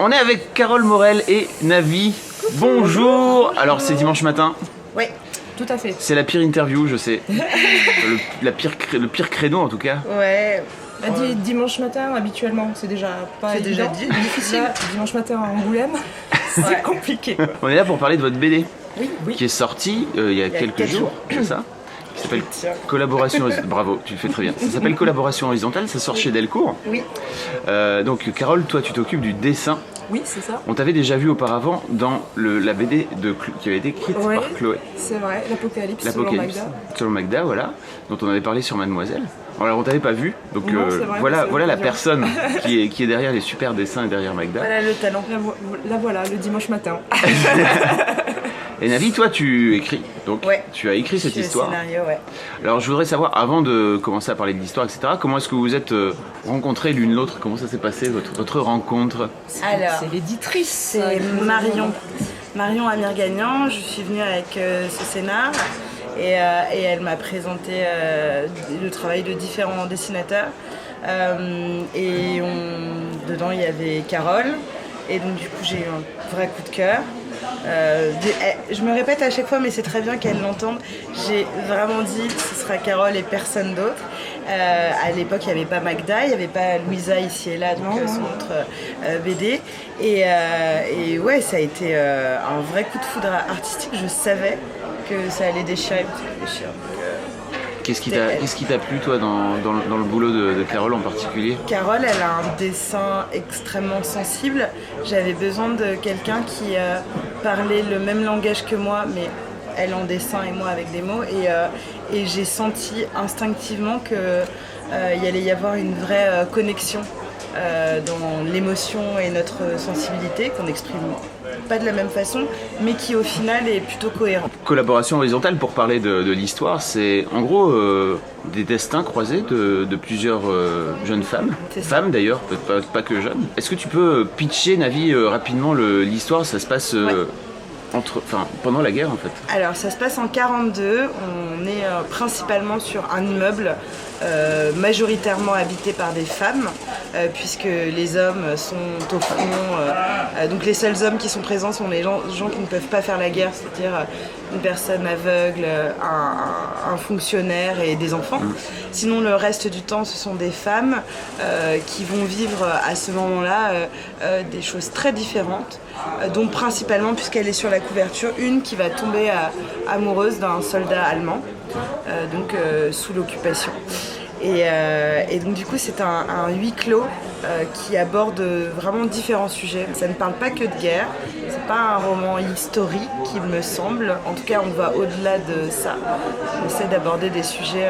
On est avec Carole Morel et Navi. Bonjour. Alors c'est dimanche matin. Oui, tout à fait. C'est la pire interview, je sais. le pire créneau en tout cas. Ouais. Dimanche matin, habituellement, c'est déjà pas évident. Déjà difficile. Là, dimanche matin à Angoulême, c'est compliqué. Quoi. On est là pour parler de votre BD Oui. qui est sorti il y a quelques 4 jours, c'est ça? Qui s'appelle Collaboration horizontale. Bravo, tu le fais très bien. Ça s'appelle Collaboration horizontale, ça sort chez Delcourt. Oui. Donc Carole, toi tu t'occupes du dessin. Oui, c'est ça. On t'avait déjà vu auparavant dans la BD qui avait été écrite par Chloé. C'est vrai, l'Apocalypse selon Magda. Selon Magda, voilà, dont on avait parlé sur Mademoiselle. Alors on t'avait pas vu, donc non, vrai, voilà la personne qui est derrière les super dessins et derrière Magda. Voilà le talent. La voilà, le dimanche matin. Et Navi, toi tu écris, donc Ouais. tu as écrit cette histoire. Le scénario, ouais. Alors je voudrais savoir, avant de commencer à parler de l'histoire, etc., comment est-ce que vous vous êtes rencontrés l'une l'autre? Comment ça s'est passé, votre rencontre? Alors, C'est l'éditrice. c'est Marion Amir-Gagnant. Je suis venue avec ce scénar et elle m'a présenté le travail de différents dessinateurs. Dedans, il y avait Carole. Et donc du coup j'ai eu un vrai coup de cœur. Je me répète à chaque fois, mais c'est très bien qu'elle l'entende. J'ai vraiment dit ce sera Carole et personne d'autre. À l'époque il n'y avait pas Magda, il n'y avait pas Louisa ici et là, donc son autre BD. Et ouais, ça a été un vrai coup de foudre artistique. Je savais que ça allait déchirer. Qu'est-ce qui t'a plu, toi, dans le boulot de Carole en particulier? Carole, elle a un dessin extrêmement sensible. J'avais besoin de quelqu'un qui parlait le même langage que moi, mais elle en dessin et moi avec des mots. Et j'ai senti instinctivement qu'il allait y avoir une vraie connexion dans l'émotion et notre sensibilité qu'on n'exprime pas de la même façon, mais qui au final est plutôt cohérent. Collaboration horizontale, pour parler de l'histoire, c'est en gros des destins croisés de plusieurs jeunes femmes. Femmes d'ailleurs, pas que jeunes. Est-ce que tu peux pitcher, Navi, rapidement l'histoire? Ça se passe pendant la guerre en fait. Alors ça se passe en 1942, on est principalement sur un immeuble majoritairement habité par des femmes, puisque les hommes sont au front, donc les seuls hommes qui sont présents sont les gens qui ne peuvent pas faire la guerre, c'est-à-dire une personne aveugle, un fonctionnaire et des enfants. Sinon le reste du temps ce sont des femmes qui vont vivre à ce moment-là des choses très différentes, dont principalement, puisqu'elle est sur la couverture, une qui va tomber amoureuse d'un soldat allemand, donc sous l'occupation. Et donc du coup c'est un huis clos qui aborde vraiment différents sujets. Ça ne parle pas que de guerre, c'est pas un roman historique il me semble, en tout cas on va au-delà de ça. On essaie d'aborder des sujets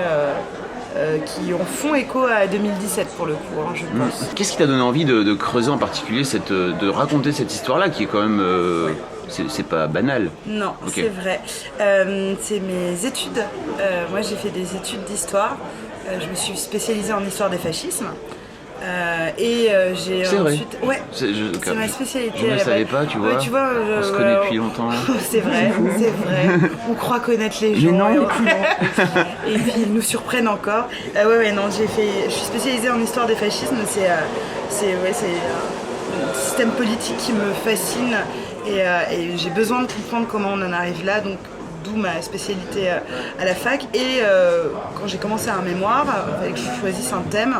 qui en font écho à 2017 pour le coup, je pense. Qu'est-ce qui t'a donné envie de creuser en particulier, de raconter cette histoire-là qui est quand même... c'est pas banal. Non, Okay. C'est vrai. C'est mes études. Moi j'ai fait des études d'histoire. Je me suis spécialisée en histoire des fascismes. J'ai c'est ensuite... vrai. Ouais, c'est ma spécialité. Je ne le savais pas, tu vois. Ouais, tu vois on se connaît depuis longtemps. C'est vrai. On croit connaître les gens. Mais non. Et puis ils nous surprennent encore. Non, je suis spécialisée en histoire des fascismes. C'est un système politique qui me fascine. Et j'ai besoin de comprendre comment on en arrive là. Donc, d'où ma spécialité à la fac. Et quand j'ai commencé un mémoire, il fallait que je choisisse un thème.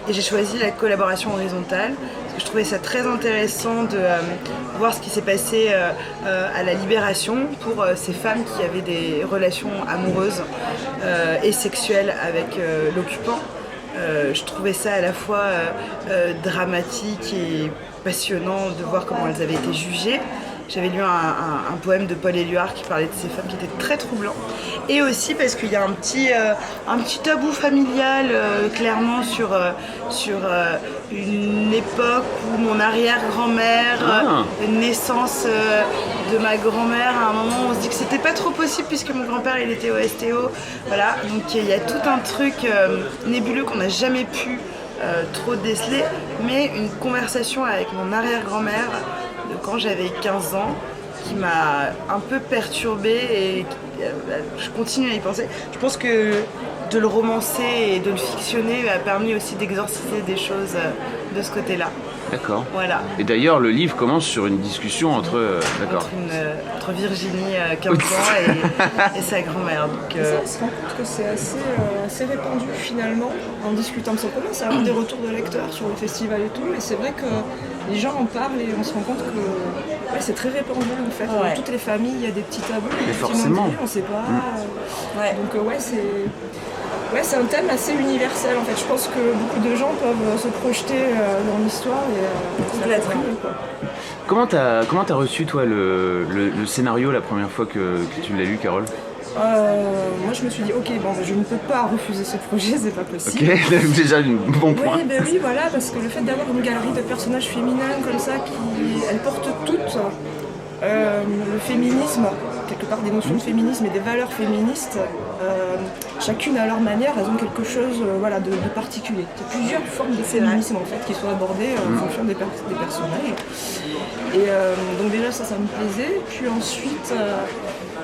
Et j'ai choisi la collaboration horizontale. Parce que je trouvais ça très intéressant de voir ce qui s'est passé à la Libération pour ces femmes qui avaient des relations amoureuses et sexuelles avec l'occupant. Je trouvais ça à la fois dramatique et passionnant de voir comment elles avaient été jugées. J'avais lu un poème de Paul Éluard qui parlait de ces femmes qui étaient très troublant. Et aussi parce qu'il y a un petit tabou familial clairement sur une époque où mon arrière-grand-mère, une naissance de ma grand-mère, à un moment on se dit que c'était pas trop possible puisque mon grand-père il était au STO. Voilà, donc il y a tout un truc nébuleux qu'on n'a jamais pu trop déceler, mais une conversation avec mon arrière-grand-mère de quand j'avais 15 ans qui m'a un peu perturbée et je continue à y penser. Je pense que de le romancer et de le fictionner a permis aussi d'exorciser des choses de ce côté-là. D'accord. Voilà. Et d'ailleurs, le livre commence sur une discussion entre... Entre Virginie, 15 ans, et sa grand-mère. Donc, on se rend compte que c'est assez répandu finalement, en discutant de ça. On commence à avoir des retours de lecteurs sur le festival et tout, mais c'est vrai que les gens en parlent et on se rend compte que c'est très répandu en fait. Dans toutes les familles, il y a des petits tabous, des petits forcément. non-dits, on sait pas. Donc c'est un thème assez universel en fait. Je pense que beaucoup de gens peuvent se projeter dans l'histoire et complètement. Comment t'as reçu toi le scénario la première fois que tu l'as lu, Carole? Moi je me suis dit ok, bon je ne peux pas refuser ce projet, c'est pas possible. Ok, déjà un bon point. Oui, voilà, parce que le fait d'avoir une galerie de personnages féminins comme ça, elles portent toutes le féminisme, quelque part des notions de féminisme et des valeurs féministes, chacune à leur manière, elles ont quelque chose de particulier. Il y a plusieurs formes de féminisme en fait qui sont abordées en fonction des personnages. Et donc déjà ça me plaisait. Puis ensuite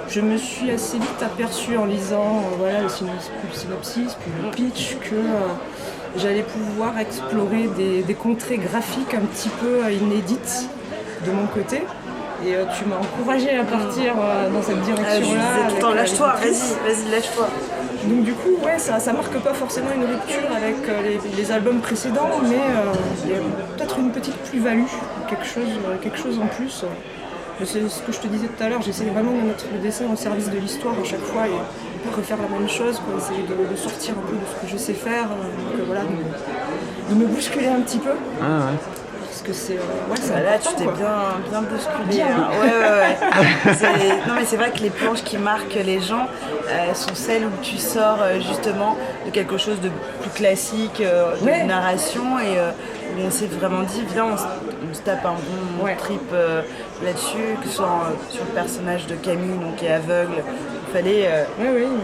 je me suis assez vite aperçue en lisant le synopsis, puis le pitch, que j'allais pouvoir explorer des contrées graphiques un petit peu inédites de mon côté. Et tu m'as encouragée à partir dans cette direction-là. Lâche-toi, vas-y, lâche-toi. Donc du coup, ça marque pas forcément une rupture avec les albums précédents, mais il y a peut-être une petite plus-value, quelque chose en plus. C'est ce que je te disais tout à l'heure, j'essaie vraiment de mettre le dessin au service de l'histoire à chaque fois et pas refaire la même chose, essayer de sortir un peu de ce que je sais faire, de me bousculer un petit peu. Ah ouais. Parce que c'est là tu t'es bien bousculé. Ouais. Non mais c'est vrai que les planches qui marquent les gens sont celles où tu sors justement de quelque chose de plus classique, de narration, et où on s'est vraiment dit viens on se tape un bon trip là-dessus, que ce soit sur le personnage de Camille qui est aveugle. Il fallait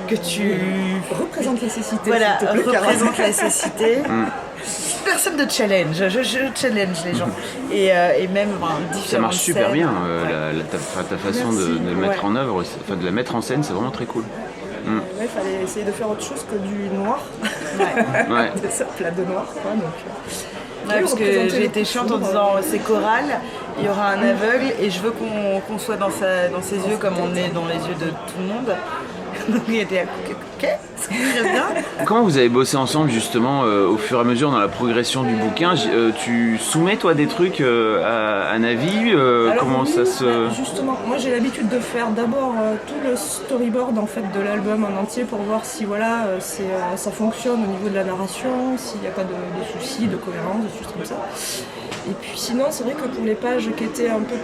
que tu représentes la cécité. Voilà, représente la cécité. Personne de challenge, je challenge les gens. Et même différentes ça marche super scènes. bien, ta façon de le mettre en œuvre, de la mettre en scène, c'est vraiment très cool. Il fallait essayer de faire autre chose que du noir. De ça, plat de noir. Parce que j'ai été chiante en disant c'est choral, il y aura un aveugle et je veux qu'on soit dans ses yeux comme on est dans les yeux de tout le monde. Donc il était ok, c'est très bien. Comment vous avez bossé ensemble justement au fur et à mesure dans la progression du bouquin? Tu soumets toi des trucs à Navi? Comment ça se... Justement, moi j'ai l'habitude de faire d'abord tout le storyboard en fait de l'album en entier pour voir si ça fonctionne au niveau de la narration, s'il n'y a pas de soucis, de cohérence, des choses comme ça. Et puis sinon c'est vrai que pour les pages qui étaient un peu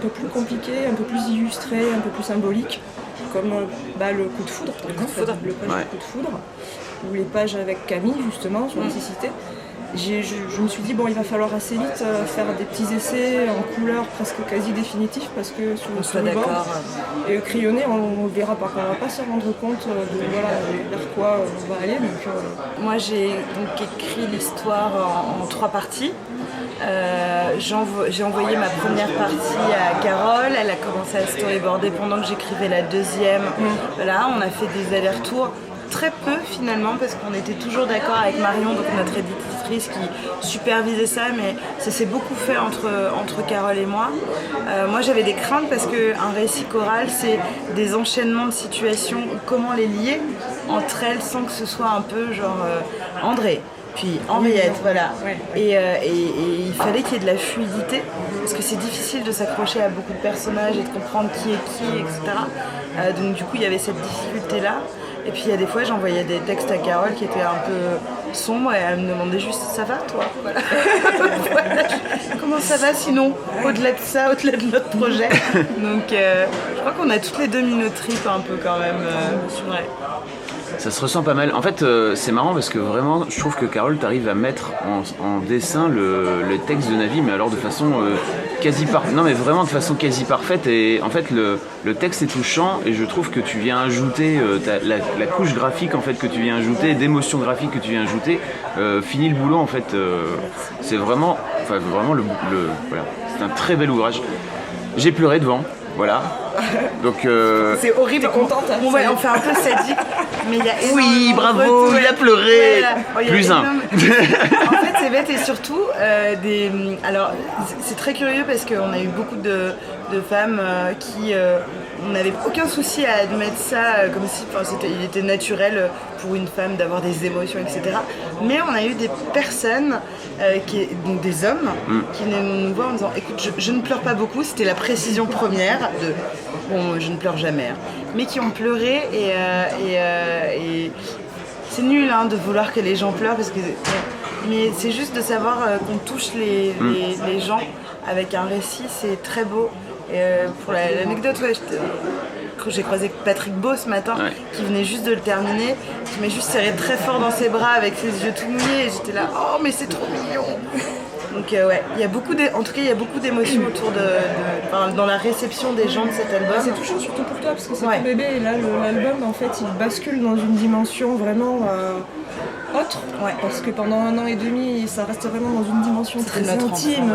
plus compliquées, un peu plus illustrées, un peu plus symboliques, comme le coup de foudre, le coup de foudre, ou les pages avec Camille justement sur la cécité. Je me suis dit il va falloir assez vite faire des petits essais en couleur presque quasi définitifs, parce que sur le storyboard et crayonné on verra pas, on va pas se rendre compte vers quoi on va aller. Moi j'ai donc écrit l'histoire en 3 parties. J'ai envoyé ma première partie à Carole, elle a commencé à storyboarder pendant que j'écrivais la deuxième. Voilà, on a fait des allers-retours, très peu finalement, parce qu'on était toujours d'accord avec Marion, donc notre éditrice qui supervisait ça, mais ça s'est beaucoup fait entre Carole et moi. Moi j'avais des craintes parce qu'un récit choral c'est des enchaînements de situations, comment les lier entre elles sans que ce soit un peu genre André. Puis Henriette, voilà. Et il fallait qu'il y ait de la fluidité, parce que c'est difficile de s'accrocher à beaucoup de personnages et de comprendre qui est qui, etc. Donc du coup, il y avait cette difficulté-là. Et puis il y a des fois, j'envoyais des textes à Carole qui étaient un peu sombres et elle me demandait juste « ça va toi ?» Voilà. Comment ça va sinon, au-delà de ça, au-delà de notre projet. Donc je crois qu'on a toutes les deux mis nos tripes un peu quand même. Ça se ressent pas mal. En fait, c'est marrant parce que vraiment, je trouve que Carole, t'arrives à mettre en dessin le texte de Navi, mais alors de façon quasi parfaite. Non, mais vraiment de façon quasi parfaite. Et en fait, le texte est touchant, et je trouve que tu viens ajouter la couche graphique en fait que tu viens ajouter, d'émotion graphique que tu viens ajouter, finit le boulot en fait. C'est vraiment, voilà. C'est un très bel ouvrage. J'ai pleuré devant. Voilà, Donc C'est horrible. T'es contente, hein, On fait un peu sadique, mais il y a oui, énormément de bravo, retours. il a pleuré. Voilà. Oh, il y a Plus un. En fait, c'est bête et surtout alors c'est très curieux parce qu'on a eu beaucoup de femmes qui on n'avait aucun souci à admettre ça comme si il était naturel pour une femme d'avoir des émotions, etc. Mais on a eu des personnes, donc des hommes, qui venaient nous voir en disant écoute, je ne pleure pas beaucoup, c'était la précision première de bon, je ne pleure jamais, hein, mais qui ont pleuré et c'est nul hein, de vouloir que les gens pleurent parce que mais c'est juste de savoir qu'on touche les gens avec un récit, c'est très beau. Et pour l'anecdote, j'ai croisé Patrick Beau ce matin, qui venait juste de le terminer, qui m'a juste serré très fort dans ses bras avec ses yeux tout mouillés, et j'étais là, oh mais c'est trop mignon. Donc il y a beaucoup d'émotions autour dans la réception des gens de cet album. C'est touchant surtout pour toi parce que c'est ton bébé et là l'album en fait il bascule dans une dimension vraiment autre, parce que pendant 1 an et demi ça reste vraiment dans une dimension très intime,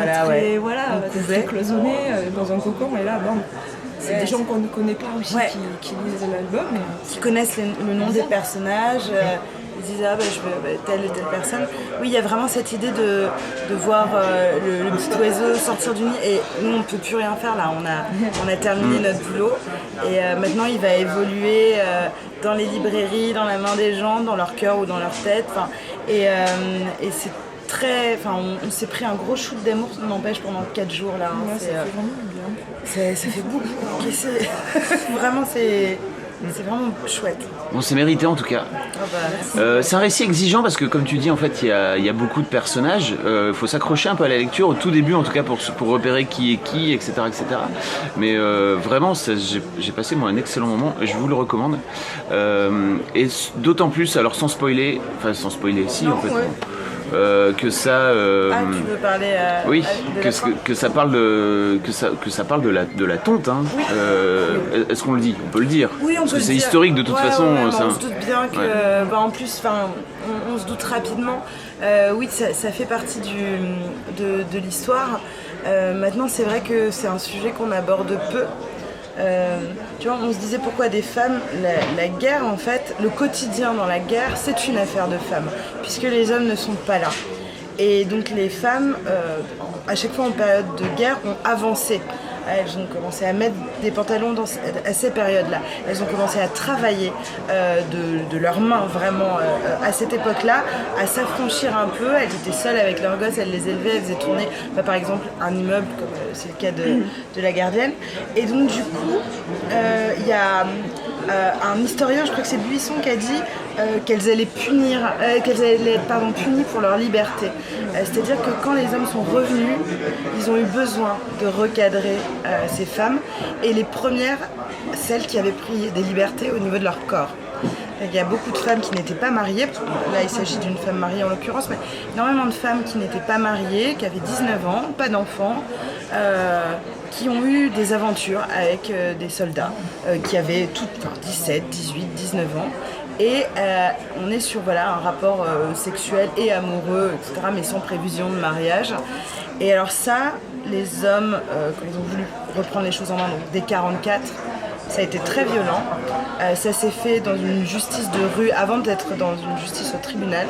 très cloisonnée, dans un cocon, et là bon, c'est des gens qu'on ne connaît pas aussi qui lisent l'album. Qui connaissent le nom des personnages. Ils disent je veux telle et telle personne. Oui, il y a vraiment cette idée de voir le petit oiseau sortir du nid, et nous on ne peut plus rien faire là, on a terminé notre boulot et maintenant il va évoluer dans les librairies, dans la main des gens, dans leur cœur ou dans leur tête, et c'est très, on s'est pris un gros shoot d'amour, ça n'empêche, pendant 4 jours là. Ça fait vraiment bien. Ça fait beaucoup. Vraiment c'est vraiment chouette. Bon, c'est mérité en tout cas. C'est un récit exigeant parce que, comme tu dis, en fait, il y a beaucoup de personnages. Il faut s'accrocher un peu à la lecture au tout début, en tout cas, pour repérer qui est qui, etc., etc. Mais vraiment, j'ai passé moi un excellent moment et je vous le recommande. Et d'autant plus, alors sans spoiler, si, en fait. Que ça tu veux parler oui, que ça parle de la tonte, hein. Oui. Est-ce qu'on le dit? On peut le dire. Oui, on parce peut que c'est dire. Historique de toute façon. On se doute bien que en plus on se doute rapidement. Oui, ça fait partie de l'histoire. Maintenant, c'est vrai que c'est un sujet qu'on aborde peu. Tu vois, on se disait pourquoi des femmes, la guerre en fait, le quotidien dans la guerre, c'est une affaire de femmes, puisque les hommes ne sont pas là. Et donc les femmes, à chaque fois en période de guerre, ont avancé. Elles ont commencé à mettre des pantalons à ces périodes-là. Elles ont commencé à travailler de leurs mains vraiment à cette époque-là, à s'affranchir un peu. Elles étaient seules avec leurs gosses, elles les élevaient, elles faisaient tourner par exemple un immeuble, comme c'est le cas de La Gardienne. Et donc du coup, il y a un historien, je crois que c'est Buisson, qui a dit qu'elles allaient être punies pour leur liberté. C'est-à-dire que quand les hommes sont revenus, ils ont eu besoin de recadrer ces femmes, et les premières, celles qui avaient pris des libertés au niveau de leur corps. Il y a beaucoup de femmes qui n'étaient pas mariées, parce que là il s'agit d'une femme mariée en l'occurrence, mais énormément de femmes qui n'étaient pas mariées, qui avaient 19 ans, pas d'enfants, qui ont eu des aventures avec des soldats qui avaient 17, 18, 19 ans. Et on est sur un rapport sexuel et amoureux, etc., mais sans prévision de mariage. Et alors ça, les hommes, quand ils ont voulu reprendre les choses en main, donc dès 1944, ça a été très violent. Ça s'est fait dans une justice de rue avant d'être dans une justice au tribunal.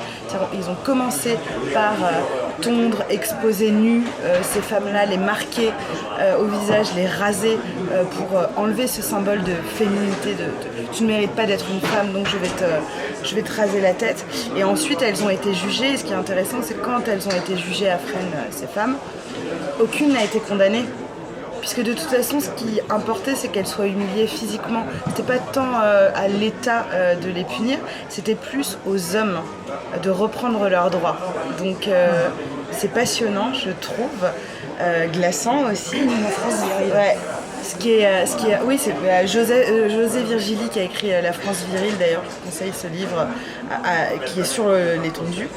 Ils ont commencé par tondre, exposer nues ces femmes-là, les marquer au visage, les raser pour enlever ce symbole de féminité, tu ne mérites pas d'être une femme, donc je vais te raser la tête. Et ensuite, elles ont été jugées. Et ce qui est intéressant, c'est que quand elles ont été jugées à Fresnes, ces femmes, aucune n'a été condamnée. Puisque de toute façon, ce qui importait, c'est qu'elles soient humiliées physiquement. C'était pas tant à l'État de les punir, c'était plus aux hommes de reprendre leurs droits. Donc c'est passionnant, je trouve, glaçant aussi. Ouais. Oui, c'est José Virgili qui a écrit La France virile, d'ailleurs, je vous conseille ce livre qui est sur l'étendue.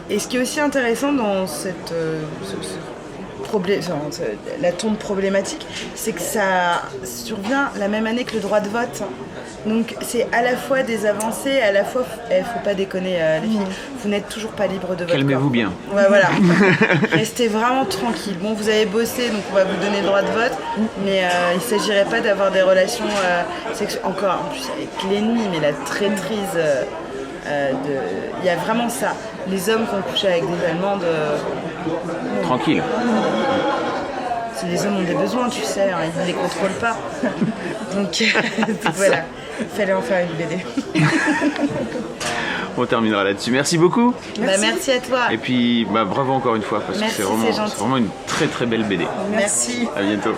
Et ce qui est aussi intéressant dans cette la tombe problématique, c'est que ça survient la même année que le droit de vote. Donc c'est à la fois des avancées, à la fois, faut pas déconner les filles, vous n'êtes toujours pas libre de vote. Calmez-vous bien. Ouais, voilà. Restez vraiment tranquille. Bon, vous avez bossé, donc on va vous donner le droit de vote, mais il ne s'agirait pas d'avoir des relations sexuelles. Encore, en plus, avec l'ennemi, mais la traîtrise. Il y a vraiment ça. Les hommes qui ont couché avec des Allemandes. Tranquille. Les hommes ont des besoins, tu sais, hein, ils ne les contrôlent pas. Donc voilà, il fallait en faire une BD. On terminera là-dessus. Merci beaucoup. Merci à toi. Et puis bravo encore une fois parce Merci, que c'est vraiment une très très belle BD. Merci. À bientôt.